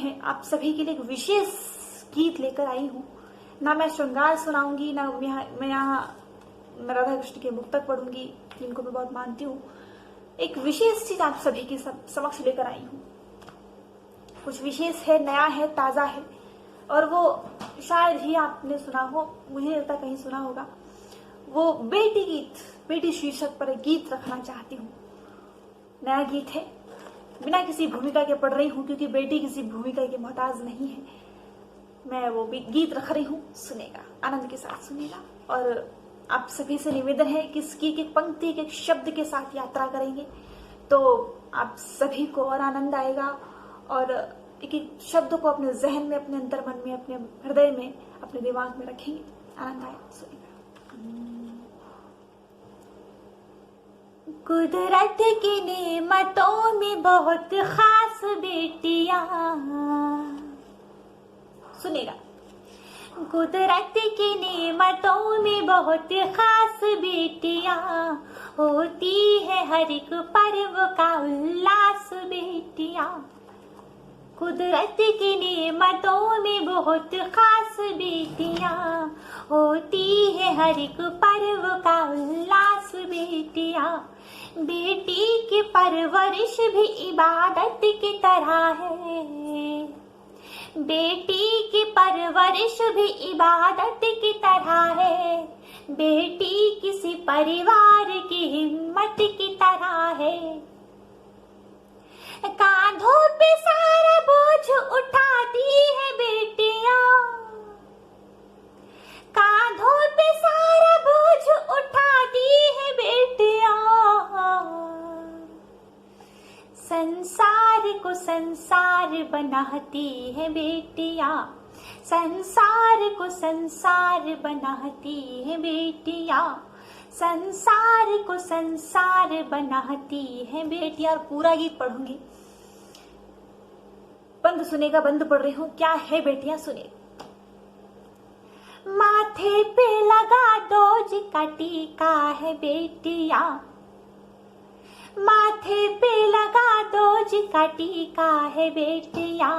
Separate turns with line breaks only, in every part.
है, आप सभी के लिए एक विशेष गीत लेकर आई हूँ। ना मैं श्रृंगार सुनाऊंगी, ना मैं यहाँ राधा कृष्ण के मुक्तक पढ़ूंगी, जिनको मैं बहुत मानती हूँ। एक विशेष चीज आप सभी के समक्ष लेकर आई हूँ। कुछ विशेष है, नया है, ताजा है, और वो शायद ही आपने सुना हो, मुझे लगता कहीं सुना होगा। वो बेटी गीत, बेटी शीर्षक पर एक गीत रखना चाहती हूँ। नया गीत है, बिना किसी भूमिका के पढ़ रही हूँ, क्योंकि बेटी किसी भूमिका के मोहताज नहीं है। मैं वो गीत रख रही हूँ, सुनेगा, आनंद के साथ सुनेगा। और आप सभी से निवेदन है कि इसकी एक पंक्ति, एक शब्द के साथ यात्रा करेंगे तो आप सभी को और आनंद आएगा, और एक एक शब्द को अपने जहन में, अपने अंतर मन में, अपने हृदय में, अपने दिमाग में रखेंगे, आनंद आएगा, सुनेगा। कुदरत की नेमतों में बहुत खास बेटियां, सुनेगा। कुदरत की नेमतों में बहुत खास बेटियां, होती है हर एक पर्व का उल्लास बेटियां। कुदरत की नेमतों में बहुत खास बेटियां, होती है हर एक पर्व का उल्लास बेटियां। बेटी की परवरिश भी इबादत की तरह है, बेटी की परवरिश भी इबादत की तरह है। बेटी किसी परिवार की हिम्मत की तरह है। कांधों पे सारा बोझ उठाती है बेटियां, कांधों पे सारा बोझ उठाती है बेटियां। संसार को संसार बनाती है बेटियां, संसार को संसार बनाती है बेटियां, संसार को संसार बनाती है बेटियां। और पूरा गीत पढ़ूंगी, बंद सुनेगा, बंद पढ़ रही हूँ। क्या है बेटियां, सुने। माथे पे लगा दोज का टीका है बेटियां, माथे पे लगा दोज का टीका है बेटियां।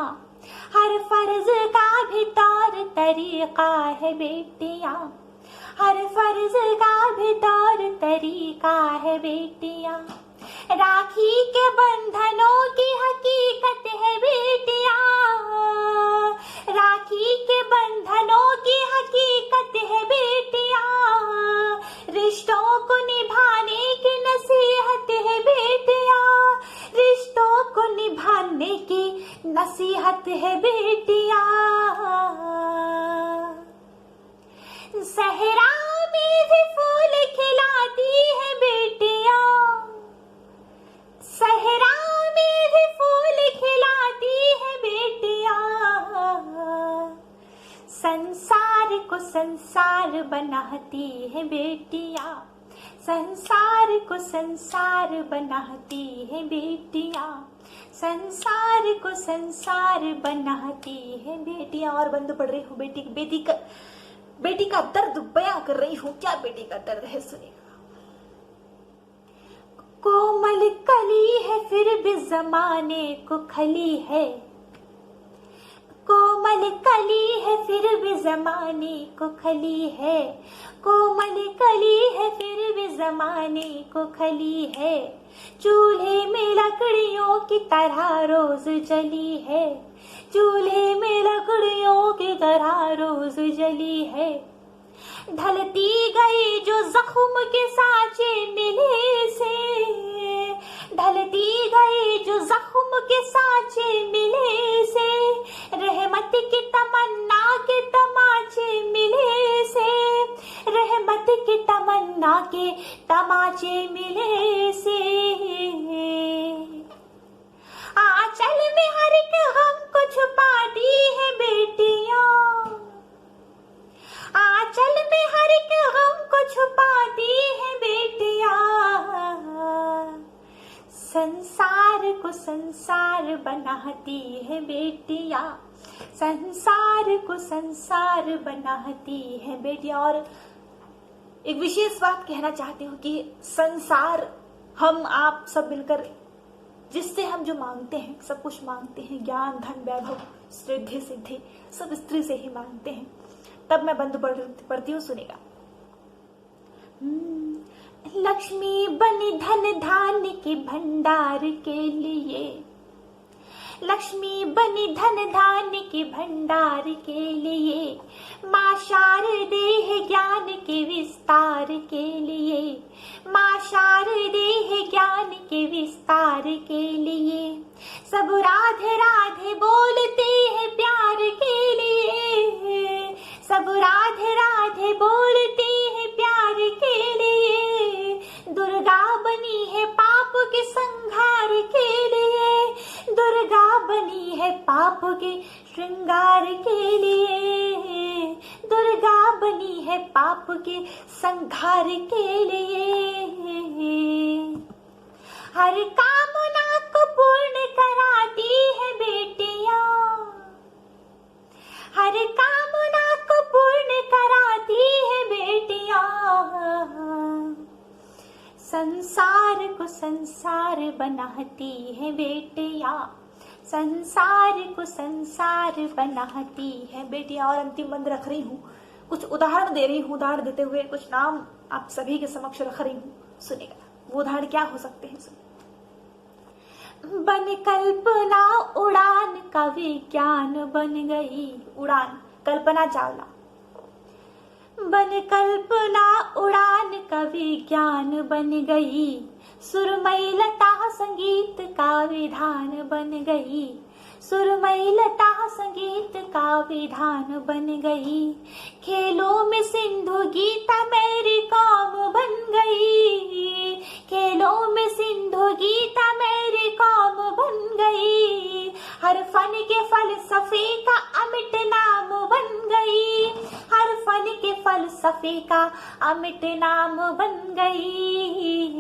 हर फर्ज का भी तौर तरीका है बेटियां, हर फर्ज का भी तौर तरीका है बेटियां। राखी के बंधनों की हकीकत है बेटियां, राखी के बंधनों की हकीकत है बेटियां। रिश्तों को निभाने की नसीहत है बेटियां, रिश्तों को निभाने की नसीहत है बेटियां। सहरा में भी फूल खिलाती है बेटियां, सहरा में भी फूल खिलाती है बेटियां। संसार को संसार बनाती है बेटियां, संसार को संसार बनाती है बेटियां, संसार को संसार बनाती है बेटियां। और बंद पढ़ रही हूँ, बेटी का दर्द बयां कर रही हूँ। क्या बेटी का दर्द है, सुनेगा। कोमल कली है फिर भी जमाने को खली है, कोमल कली है फिर भी जमाने को खली है, कोमल कली है फिर भी जमाने को खली है। चूल्हे में लकड़ियों की तरह रोज जली है, चूल्हे में लकड़ियों की तरह रोज जली है। ढलती गई जो जख्म के सांचे मिले से, ढलती गई जो जख्म के सांचे मिले से। रहमत की तमन्ना के तमाचे मिले से, रहमत की तमन्ना के तमाचे मिले से। आंचल में हर एक गम को छुपाती है बेटियां, आंचल में हर एक गम को छुपाती है बेटियां। संसार को संसार बनाती है बेटियां, संसार को संसार बनाती है बेटियां। और एक विशेष बात कहना चाहती हूँ कि संसार हम आप सब मिलकर जिससे हम जो मांगते हैं, सब कुछ मांगते हैं, ज्ञान, धन, वैभव, रिद्धि, सिद्धि, सब स्त्री से ही मांगते हैं। तब मैं बंद पढ़ती हूँ, सुनेगा। लक्ष्मी बनी धन धान्य के भंडार के लिए, लक्ष्मी बनी धन धान्य के भंडार के लिए, माँ शारदे है ज्ञान के विस्तार के लिए, माँ शारदे है ज्ञान के विस्तार के लिए। सब राधे राधे बोलते हैं प्यार के लिए, सब राधे राधे बोलते हैं प्यार के लिए। दुर्गा बनी है पाप के संहार के लिए, दुर्गा बनी है पाप के श्रृंगार के लिए, दुर्गा बनी है पाप के संहार के लिए। हर कामना को पूर्ण कराती है बेटियां, हर कामना को पूर्ण कराती है बेटियां। संसार को संसार बनाती है बेटियां, संसार को संसार बनाती है बेटियां। और अंतिम बंद रख रही हूँ, कुछ उदाहरण दे रही हूँ, उदाहरण देते हुए कुछ नाम आप सभी के समक्ष रख रही हूँ, सुनेगा। वो उदाहरण क्या हो सकते हैं, सुनिए। बन कल्पना उड़ान का विज्ञान बन गई, उड़ान कल्पना चावला। बन कल्पना उड़ान का विज्ञान बन गई, सुरमई लता संगीत का विधान बन गई, सुरमई लता संगीत का विधान बन गई। खेलों में सिंधु गीता मेरी कौम बन गई, खेलों में सिंधु गीता मेरी कौम बन गई। हर फन के फलसफे का अमिट नाम बन गई, हर फन के फलसफे का अमिट नाम बन गई।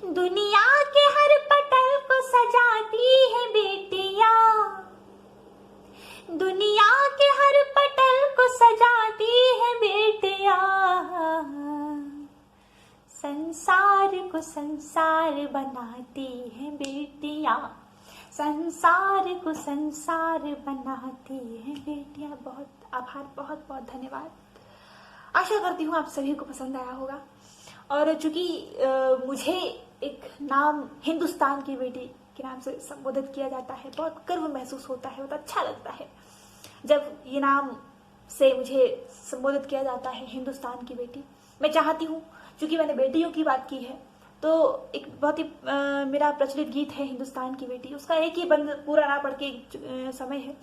दुनिया के हर पटल को सजाती है बेटियां, दुनिया के हर पटल को सजाती है बेटियां। संसार को संसार बनाती है बेटियां, संसार को संसार बनाती है बेटियां। बहुत आभार, बहुत बहुत धन्यवाद। आशा करती हूँ आप सभी को पसंद आया होगा। और चूंकि मुझे एक नाम हिंदुस्तान की बेटी के नाम से संबोधित किया जाता है, बहुत गर्व महसूस होता है, बहुत अच्छा लगता है जब ये नाम से मुझे संबोधित किया जाता है, हिंदुस्तान की बेटी। मैं चाहती हूँ, चूंकि मैंने बेटियों की बात की है, तो एक बहुत ही मेरा प्रचलित गीत है हिंदुस्तान की बेटी, उसका एक ही बंद पूरा ना पढ़ के समय है,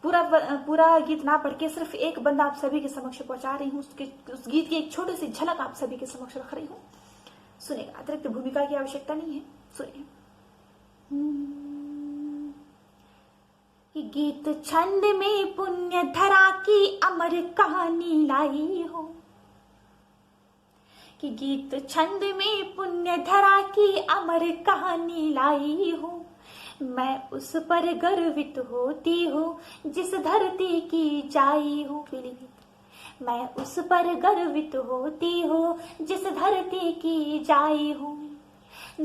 पूरा गीत ना पढ़ के सिर्फ एक बंद आप सभी के समक्ष पहुंचा रही हूँ। उस गीत की एक छोटी सी झलक आप सभी के समक्ष रख रही हूँ, सुनेगा। अतिरिक्त भूमिका की आवश्यकता नहीं है, सुनिए। गीत छंद में पुण्य धरा की अमर कहानी लाई हो, कि गीत छंद में पुण्य धरा की अमर कहानी लाई हो। मैं उस पर गर्वित होती हूँ जिस धरती की जाई हूँ, मैं उस पर गर्वित होती हूँ जिस धरती की जाई हूँ।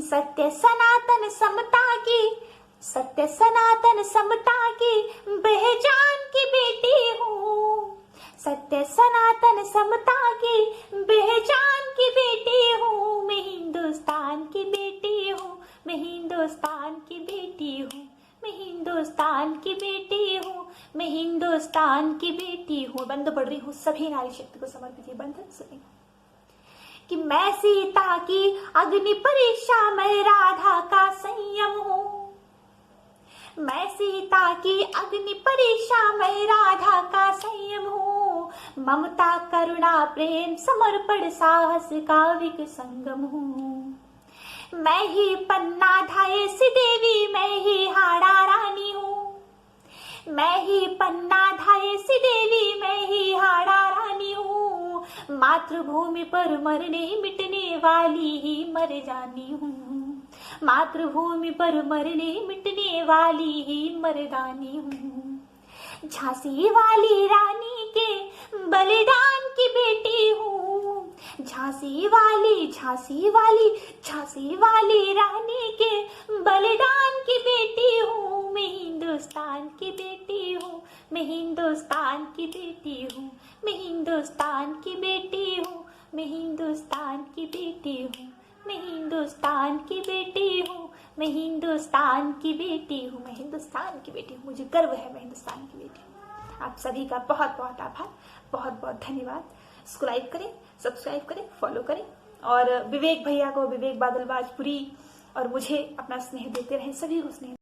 सत्य सनातन समता की, सत्य सनातन समता की बेजान की बेटी हूँ, सत्य सनातन समता की बेजान की बेटी हूँ। मैं हिंदुस्तान की बेटी हूँ, मैं हिंदुस्तान की बेटी हूँ, मैं हिंदुस्तान की बेटी हूँ, मैं हिंदुस्तान की बेटी हूँ। बंद पढ़ रही हूँ, सभी नारी शक्ति को समर्पित है बंद। सुनेगा कि मैं सीता की अग्नि परीक्षा, मैं राधा का संयम हूँ, मैं सीता की अग्नि परीक्षा, मैं राधा का संयम हूँ। ममता करुणा प्रेम समर्पण साहस काविक संगम हूँ। मैं ही पन्ना धाये सी देवी, मैं ही हाड़ा रानी हूँ, मैं ही पन्ना धाये सी देवी, मैं ही हाड़ा रानी हूँ। मातृभूमि पर मरने मिटने वाली ही मर जानी हूँ, मातृभूमि पर मरने मिटने वाली ही मर्दानी हूँ। झांसी वाली रानी के बलिदान की बेटी हूँ, झांसी वाली, झांसी वाली, झांसी वाली रानी हिंदुस्तान की बेटी हूँ, मैं हिंदुस्तान की बेटी हूँ, मैं हिंदुस्तान की बेटी हूँ, मैं हिंदुस्तान की बेटी हूँ, मैं हिंदुस्तान की बेटी हूँ, मैं हिंदुस्तान की बेटी हूँ। मुझे गर्व है मैं हिंदुस्तान की बेटी हूँ। आप सभी का बहुत बहुत आभार, बहुत बहुत धन्यवाद। इसको लाइक करें, सब्सक्राइब करें, फॉलो करें और विवेक भैया को, विवेक बादल बाजपुरी और मुझे अपना स्नेह देते रहें, सभी को स्नेह